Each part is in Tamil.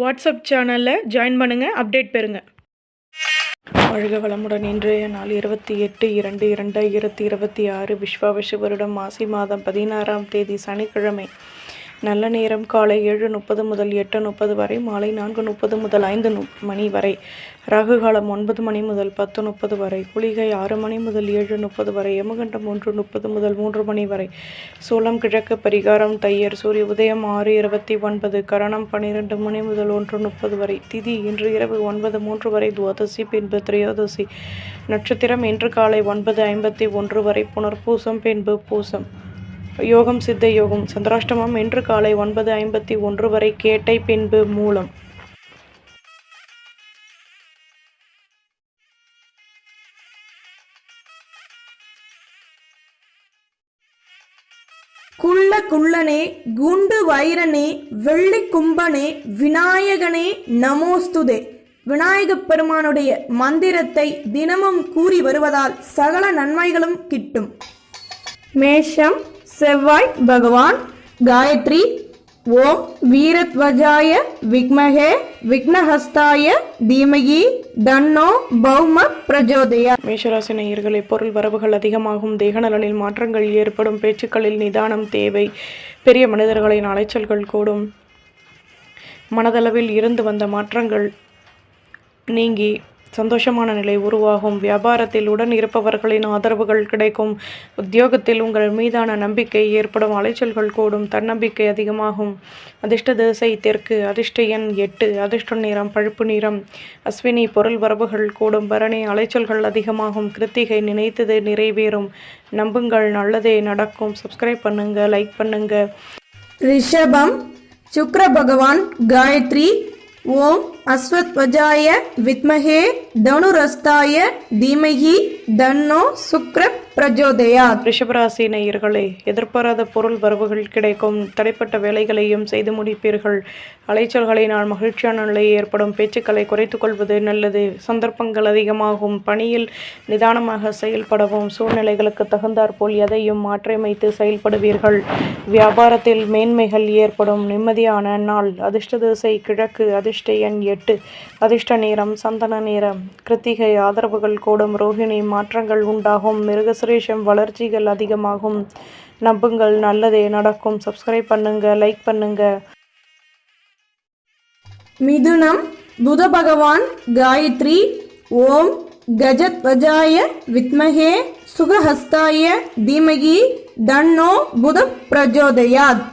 வாட்ஸ்அப் சேனலில் ஜாயின் பண்ணுங்கள், அப்டேட் பெறுங்க. வாழ்க வளமுடன். இன்றைய நாள் 28/2/2026 விஸ்வாவசு வருடம் மாசி மாதம் 16ஆம் தேதி சனிக்கிழமை. நல்ல நேரம் காலை 7:30 முதல் 8:30 வரை, மாலை 4:30 முதல் 5 மணி வரை. ராகு காலம் 9 மணி முதல் 10:30 வரை, குளிகை 6 மணி முதல் 7:30 வரை, யமகண்டம் 1:30 முதல் 3 மணி வரை, சூலம் கிழக்கு, பரிகாரம் தையர், சூரிய உதயம் 6:29, கரணம் 12 மணி முதல் 1:30 வரை, திதி இன்று இரவு 9:03 வரை, துவாதசி பின்பு திரையோதசி, நட்சத்திரம் இன்று காலை 9:51 வரை, புனர்பூசம் பின்பு பூசம், யோகம் சித்த யோகம், சந்திராஷ்டமம் இன்று காலை 9:51 வரை, கேட்டை பின்பு மூலம். குள்ள குள்ளனே, குண்டு வைரனே, வெள்ளி கும்பனே, விநாயகனே நமோஸ்துதே. விநாயகப் பெருமானுடைய மந்திரத்தை தினமும் கூறி வருவதால் சகல நன்மைகளும் கிட்டும். மேஷம் செவ்வாய் பகவான். காயத்ரி. ஓம் வீரத்வஜாய விக்மஹே விக்னஹஸ்தாய தீமகி தன்னோ பௌம பிரஜோதயா. மேஷராசி நேயர்களே, பொருள் வரவுகள் அதிகமாகும், தேகநலனில் மாற்றங்கள் ஏற்படும், பேச்சுக்களில் நிதானம் தேவை, பெரிய மனிதர்களின் அலைச்சல்கள் கூடும், மனதளவில் இருந்து வந்த மாற்றங்கள் நீங்கி சந்தோஷமான நிலை உருவாகும், வியாபாரத்தில் உடன் இருப்பவர்களின் ஆதரவுகள் கிடைக்கும், உத்தியோகத்தில் உங்கள் மீதான நம்பிக்கை ஏற்படும், அலைச்சல்கள் கூடும், தன்னம்பிக்கை அதிகமாகும். அதிர்ஷ்ட திசை தெற்கு, அதிர்ஷ்ட எண் 8, அதிர்ஷ்ட நிறம் பழுப்பு நிறம். அஸ்வினி பொருள் வரவுகள் கூடும், பரணி அலைச்சல்கள் அதிகமாகும், கிருத்திகை நினைத்தது நிறைவேறும், நம்புங்கள் நல்லதே நடக்கும். சப்ஸ்கிரைப் பண்ணுங்க, லைக் பண்ணுங்க. ரிஷபம் சுக்ர பகவான். காயத்ரி. ஓம் அஸ்வத்வஜாய வித்மஹே தனுரஸ்தாய தீமஹி தன்னோ சுக்ர பிரஜோதயாத். ரிஷபராசி நேயர்களே, எதிர்பாராத பொருள் வரவுகள் கிடைக்கும், தடைப்பட்ட வேலைகளையும் செய்து முடிப்பீர்கள், அலைச்சல்களினால் மகிழ்ச்சியான நிலை ஏற்படும், பேச்சுக்களை குறைத்துக் கொள்வது நல்லது, சந்தர்ப்பங்கள் அதிகமாகும், பணியில் நிதானமாக செயல்படவும், சூழ்நிலைகளுக்கு தகுந்தாற்போல் எதையும் மாற்றியமைத்து செயல்படுவீர்கள், வியாபாரத்தில் மேன்மைகள் ஏற்படும், நிம்மதியான நாள். அதிர்ஷ்ட திசை கிழக்கு, அதிர்ஷ்ட எண் 8, அதிர்ஷ்ட நிறம் சந்தன நிறம். கிருத்திகை ஆதரவுகள் கூடும், ரோஹிணி மாற்றங்கள் உண்டாகும், மிருகசுரேஷம் வளர்ச்சிகள் அதிகமாகும், நம்புங்கள் நல்லதே நடக்கும். சப்ஸ்கிரைப் பண்ணுங்க, லைக் பண்ணுங்க. மிதுனம் புத பகவான். காயத்ரி. ஓம் கஜத்வஜாய வித்மஹே சுகஹஸ்தாய தீமகி தன்னோ புத பிரஜோதயாத்.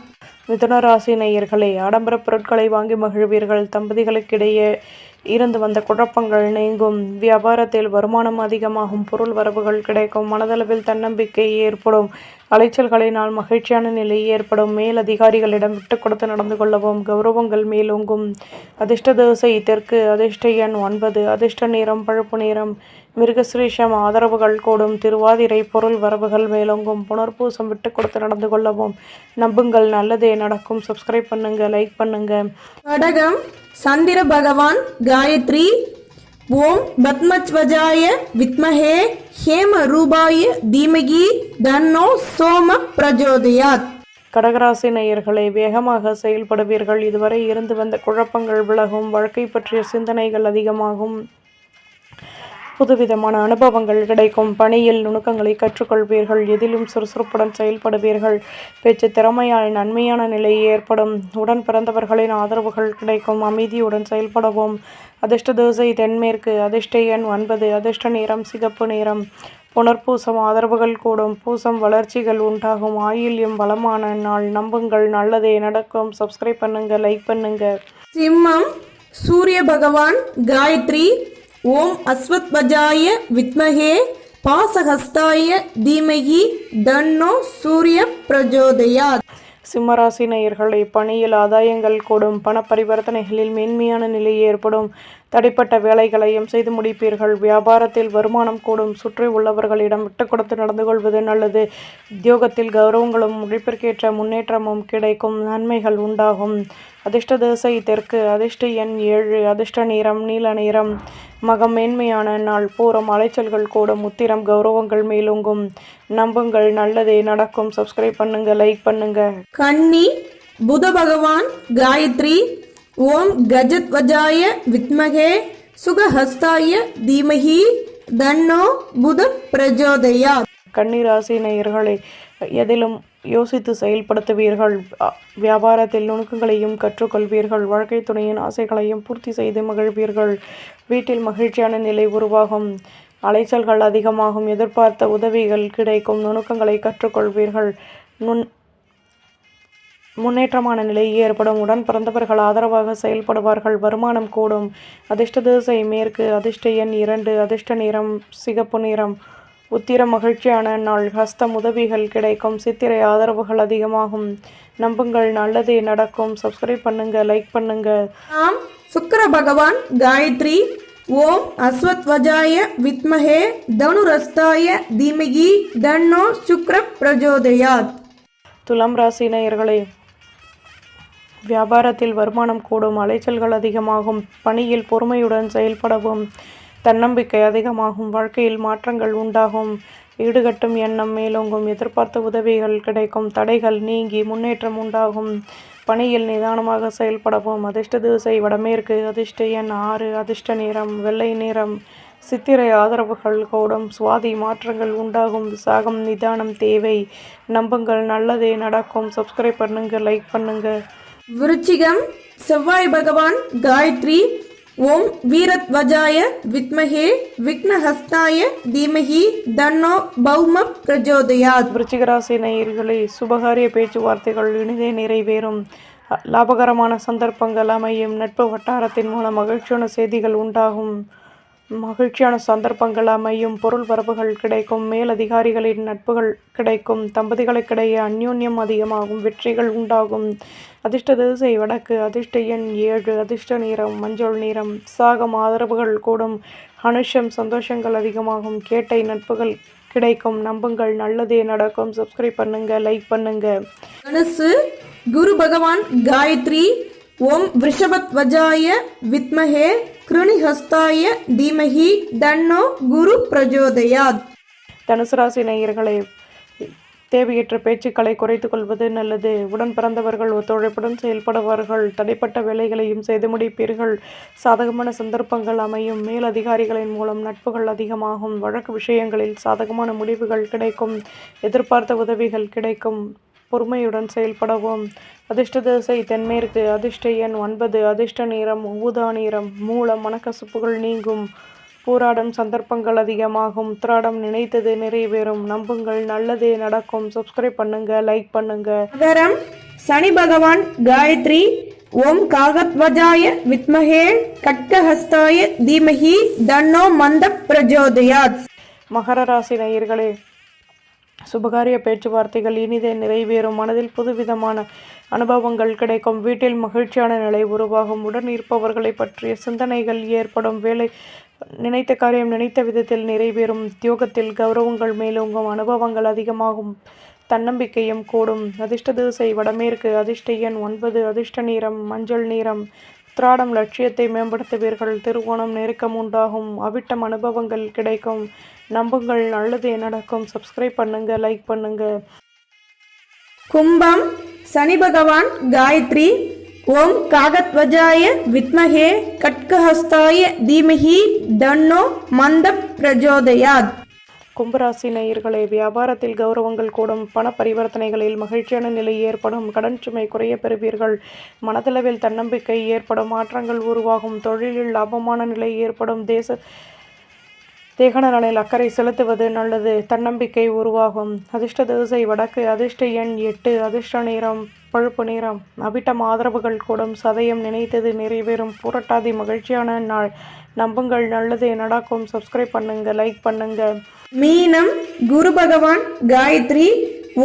மிதுன ராசி நேயர்களே, ஆடம்பர பொருட்களை வாங்கி மகிழ்வீர்கள், தம்பதிகளுக்கிடையே இருந்து வந்த குழப்பங்கள் நீங்கும், வியாபாரத்தில் வருமானம் அதிகமாகும், பொருள் வரவுகள் கிடைக்கும், மனதளவில் தன்னம்பிக்கை ஏற்படும், அலைச்சல்களினால் மகிழ்ச்சியான நிலை ஏற்படும், மேல் அதிகாரிகளிடம் விட்டு கொடுத்து நடந்து கொள்ளவும், கௌரவங்கள் மேலோங்கும். அதிர்ஷ்ட திசை தெற்கு, அதிர்ஷ்ட எண் 9, அதிர்ஷ்ட நிறம் பழுப்பு நிறம். மிருகசுரேஷம் ஆதரவுகள் கூடும், திருவாதிரை பொருள் வரவுகள் மேலோங்கும், புனர்பூசம் விட்டு கொடுத்து நடந்து கொள்ளவும், நம்புங்கள் நல்லதே நடக்கும். சப்ஸ்கிரைப் பண்ணுங்க, லைக் பண்ணுங்க. கடகம் சந்திர பகவான். காயத்ரி. ஓம் பத்மத்வஜாய வித்மஹே ஹேம ரூபாய தீமகி தன்னோ சோம பிரஜோதயாத். கடகராசி நேயர்களே, வேகமாக செயல்படுவீர்கள், இதுவரை இருந்து வந்த குழப்பங்கள் விலகும், வாழ்க்கை பற்றிய சிந்தனைகள் அதிகமாகும், புதுவிதமான அனுபவங்கள் கிடைக்கும், பணியில் நுணுக்கங்களை கற்றுக்கொள்வீர்கள், எதிலும் சுறுசுறுப்புடன் செயல்படுவீர்கள், பேச்சு திறமையால் நன்மையான நிலை ஏற்படும், உடன் பிறந்தவர்களின் ஆதரவுகள் கிடைக்கும், அமைதியுடன் செயல்படவும். அதிர்ஷ்ட திசை தென்மேற்கு, அதிர்ஷ்ட எண் 9, அதிர்ஷ்ட நிறம் சிகப்பு நிறம். புனர்பூசம் ஆதரவுகள் கூடும், பூசம் வளர்ச்சிகள் உண்டாகும், ஆயில்யம் வளமான நாள், நம்புங்கள் நல்லதே நடக்கும். சப்ஸ்கிரைப் பண்ணுங்க, லைக் பண்ணுங்க. சிம்மம் சூரிய பகவான். காயத்ரி. ஓம் அஸ்வத்வஜாய வித்மஹே பாசஹஸ்தாய தீமஹி தன்னோ சூரிய பிரஜோதயாத். சிம்மராசி நேயர்களை, பணியில் ஆதாயங்கள் கூடும், பண பரிவர்த்தனைகளில் மேன்மையான நிலை ஏற்படும், தடைப்பட்ட வேலைகளையும் செய்து முடிப்பீர்கள், வியாபாரத்தில் வருமானம் கூடும், சுற்றி உள்ளவர்களிடம் விட்டு கொடுத்து நடந்து கொள்வது நல்லது, உத்தியோகத்தில் கௌரவங்களும் உழைப்பிற்கேற்ற முன்னேற்றமும் கிடைக்கும், நன்மைகள் உண்டாகும். அதிர்ஷ்ட திசை தெற்கு, அதிர்ஷ்ட எண் 7, அதிர்ஷ்ட நிறம் நீல நிறம். மகம் மேன்மையான நாள், பூரம் அலைச்சல்கள் கூடும், உத்திரம் கௌரவங்கள் மேலோங்கும், நம்புங்கள் நல்லதே நடக்கும். சப்ஸ்கிரைப் பண்ணுங்க, லைக் பண்ணுங்க. கன்னி புத பகவான். காயத்ரி. ஓம் கஜத்வஜாய வித்மகே சுகஹஸ்தாய தீமஹி தன்னோ புத பிரஜோதயாத். கன்னிராசி நேயர்களே, எதிலும் யோசித்து செயல்படுத்துவீர்கள். வியாபாரத்தில் நுணுக்கங்களையும் கற்றுக்கொள்வீர்கள். வாழ்க்கை துணையின் ஆசைகளையும் பூர்த்தி செய்து மகிழ்வீர்கள். வீட்டில் மகிழ்ச்சியான நிலை உருவாகும். அலைச்சல்கள் அதிகமாகும். எதிர்பார்த்த உதவிகள் கிடைக்கும். நுணுக்கங்களை கற்றுக்கொள்வீர்கள். முன்னேற்றமான நிலை ஏற்படும். உடன் பிறந்தவர்கள் ஆதரவாக செயல்படுவார்கள். வருமானம் கூடும். அதிர்ஷ்ட திசை மேற்கு. அதிர்ஷ்ட எண் 2. அதிர்ஷ்ட நிறம் சிகப்பு நிறம். உத்திரம் மகிழ்ச்சியான நாள். ஹஸ்தம் உதவிகள் கிடைக்கும். சித்திரை ஆதரவுகள் அதிகமாகும். நம்புங்கள், நல்லதே நடக்கும். சப்ஸ்கிரைப் பண்ணுங்க, லைக் பண்ணுங்க. ஆம் சுக்கிர பகவான் காயத்ரி. ஓம் அஸ்வத்வஜாய வித்மஹே தனுரஸ்தாய தீமகி தன்னோ சுக்ர பிரஜோதயாத். துலாம் ராசி நேயர்களே, வியாபாரத்தில் வருமானம் கூடும். அலைச்சல்கள் அதிகமாகும். பணியில் பொறுமையுடன் செயல்படவும். தன்னம்பிக்கை அதிகமாகும். வாழ்க்கையில் மாற்றங்கள் உண்டாகும். ஈடுகட்டும் எண்ணம் மேலோங்கும். எதிர்பார்த்த உதவிகள் கிடைக்கும். தடைகள் நீங்கி முன்னேற்றம் உண்டாகும். பணியில் நிதானமாக செயல்படவும். அதிர்ஷ்ட திசை வடமேற்கு. அதிர்ஷ்ட எண் 6. அதிர்ஷ்ட நிறம் வெள்ளை நிறம். சித்திரை ஆதரவுகள் கூடும். சுவாதி மாற்றங்கள் உண்டாகும். விசாகம் நிதானம் தேவை. நம்புங்கள், நல்லதே நடக்கும். சப்ஸ்கிரைப் பண்ணுங்க, லைக் பண்ணுங்க. விருச்சிகம் செவ்வாய் பகவான் காயத்ரி. ஓம் வீரத்வஜாய வித்மஹே விக்னஹஸ்தாய தீமஹி தன்னோ பௌம பிரஜோதயாத். விருச்சிகராசி நேயர்களே, சுபகாரிய பேச்சுவார்த்தைகள் இனிதே நிறைவேறும். லாபகரமான சந்தர்ப்பங்கள் அமையும். நட்பு வட்டாரத்தின் மூலம் மகிழ்ச்சியான செய்திகள் உண்டாகும். மகிழ்ச்சியான சந்தர்ப்பங்கள் அமையும். பொருள் வரவுகள் கிடைக்கும். மேலதிகாரிகளின் நட்புகள் கிடைக்கும். தம்பதிகளுக்கிடையே அந்யோன்யம் அதிகமாகும். வெற்றிகள் உண்டாகும். அதிர்ஷ்ட திசை வடக்கு. அதிர்ஷ்ட எண் 7. அதிர்ஷ்ட நிறம் மஞ்சள் நிறம். சாகம் ஆதரவுகள் கூடும். அனுஷம் சந்தோஷங்கள் அதிகமாகும். கேட்டை நட்புகள் கிடைக்கும். நம்புங்கள், நல்லதே நடக்கும். சப்ஸ்கிரைப் பண்ணுங்க, லைக் பண்ணுங்க. தனுசு குரு பகவான் காயத்ரி. ஓம் விருஷபத்வஜாய வித்மஹே கிருணிஹஸ்தாய தீமஹி தன்னோ குரு பிரஜோதயாத். தனுசு ராசி நேயர்களே, தேவையற்ற பேச்சுக்களை குறைத்து கொள்வது நல்லது. உடன் பிறந்தவர்கள் ஒத்துழைப்புடன் செயல்படுவார்கள். தடைப்பட்ட வேலைகளையும் செய்து முடிப்பீர்கள். சாதகமான சந்தர்ப்பங்கள் அமையும். மேலதிகாரிகளின் மூலம் நட்புகள் அதிகமாகும். வழக்கு விஷயங்களில் சாதகமான முடிவுகள் கிடைக்கும். எதிர்பார்த்த உதவிகள் கிடைக்கும். பொறுமையுடன் செயல்படவும். அதிர்ஷ்ட திசை தென்மேற்கு. அதிர்ஷ்ட எண் 9. அதிர்ஷ்ட நிறம் ஊதா நிறம். மூலம் மனக்கசப்புகள் நீங்கும். பூராடம் சந்தர்ப்பங்கள் அதிகமாகும். உத்திராடம் நினைத்தது நிறைவேறும். நம்புங்கள், நல்லதே நடக்கும். சப்ஸ்கிரைப் பண்ணுங்க, லைக் பண்ணுங்க. மகரம் சனி பகவான் காயத்ரி. ஓம் காகத்வஜாய வித்மஹே கட்கஹஸ்தாய தீமஹி தன்னோ மந்த பிரஜோதயாத். மகர ராசி நேயர்களே, சுபகாரிய பேச்சுவார்த்தைகள் இனிதே நிறைவேறும். மனதில் புதுவிதமான அனுபவங்கள் கிடைக்கும். வீட்டில் மகிழ்ச்சியான நிலை உருவாகும். உடன் இருப்பவர்களை பற்றிய சிந்தனைகள் ஏற்படும். வேலை நினைத்த காரியம் நினைத்த விதத்தில் நிறைவேறும். உத்தியோகத்தில் கௌரவங்கள் மேலோங்கும். அனுபவங்கள் அதிகமாகும். தன்னம்பிக்கையும் கூடும். அதிர்ஷ்ட திசை வடமேற்கு. அதிர்ஷ்ட எண் 9. அதிர்ஷ்ட நிறம் மஞ்சள் நிறம். உத்திராடம் லட்சியத்தை மேம்படுத்துவீர்கள். திருவோணம் நெருக்கம் உண்டாகும். அவிட்டம் அனுபவங்கள் கிடைக்கும். நம்புங்கள், நல்லதே நடக்கும். சப்ஸ்கிரைப் பண்ணுங்க, லைக் பண்ணுங்க. கும்பம் சனி பகவான் காயத்ரி. ஓம் காகத்வஜாய வித்மஹே கட்கஹஸ்தாய தீமஹி தன்னோ மந்த பிரஜோதயாத். கும்பராசி நேயர்களே, வியாபாரத்தில் கௌரவங்கள் கூடும். பண பரிவர்த்தனைகளில் மகிழ்ச்சியான நிலை ஏற்படும். கடன் சுமை குறைய பெறுவீர்கள். மனதளவில் தன்னம்பிக்கை ஏற்படும். மாற்றங்கள் உருவாகும். தொழிலில் லாபமான நிலை ஏற்படும். தேக நலனில் அக்கறை செலுத்துவது நல்லது. தன்னம்பிக்கை உருவாகும். அதிர்ஷ்ட திசை வடக்கு. அதிர்ஷ்ட எண் 8. அதிர்ஷ்ட நிறம் பழுப்பு நிறம். அவிட்டம் ஆதரவுகள் கூடும். சதயம் நினைத்தது நிறைவேறும். புரட்டாதி மகிழ்ச்சியான நாள். நம்புங்கள், நல்லதே நடக்கும். சப்ஸ்கிரைப் பண்ணுங்க, லைக் பண்ணுங்க. மீனம் குரு பகவான் காயத்ரி.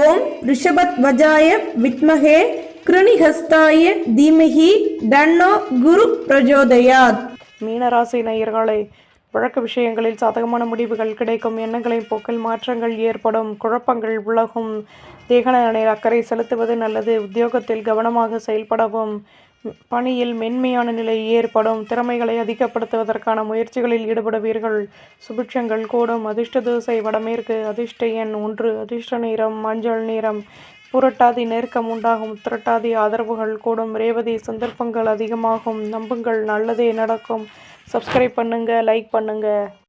ஓம் ரிஷபத்வஜாய வித்மஹே கிருணிஹஸ்தாய தீமஹி தன்னோ குரு பிரஜோதயாத். மீனராசி நேயர்களே, வழக்கு விஷயங்களில் சாதகமான முடிவுகள் கிடைக்கும். எண்ணங்களின் போக்கில் மாற்றங்கள் ஏற்படும். குழப்பங்கள் விலகும். தேகநலனில் அக்கறை செலுத்துவது நல்லது. உத்தியோகத்தில் கவனமாக செயல்படவும். பணியில் மென்மையான நிலை ஏற்படும். திறமைகளை அதிகப்படுத்துவதற்கான முயற்சிகளில் ஈடுபடுவீர்கள். சுபிட்சங்கள் கூடும். அதிர்ஷ்ட திசை வடமேற்கு. அதிர்ஷ்ட எண் 1. அதிர்ஷ்ட நிறம் மஞ்சள் நிறம். புரட்டாதி நெருக்கம் உண்டாகும். உத்திரட்டாதி ஆதரவுகள் கூடும். ரேவதி சந்தர்ப்பங்கள் அதிகமாகும். நம்புங்கள், நல்லதே நடக்கும். சப்ஸ்கிரைப் பண்ணுங்க, லைக் பண்ணுங்க.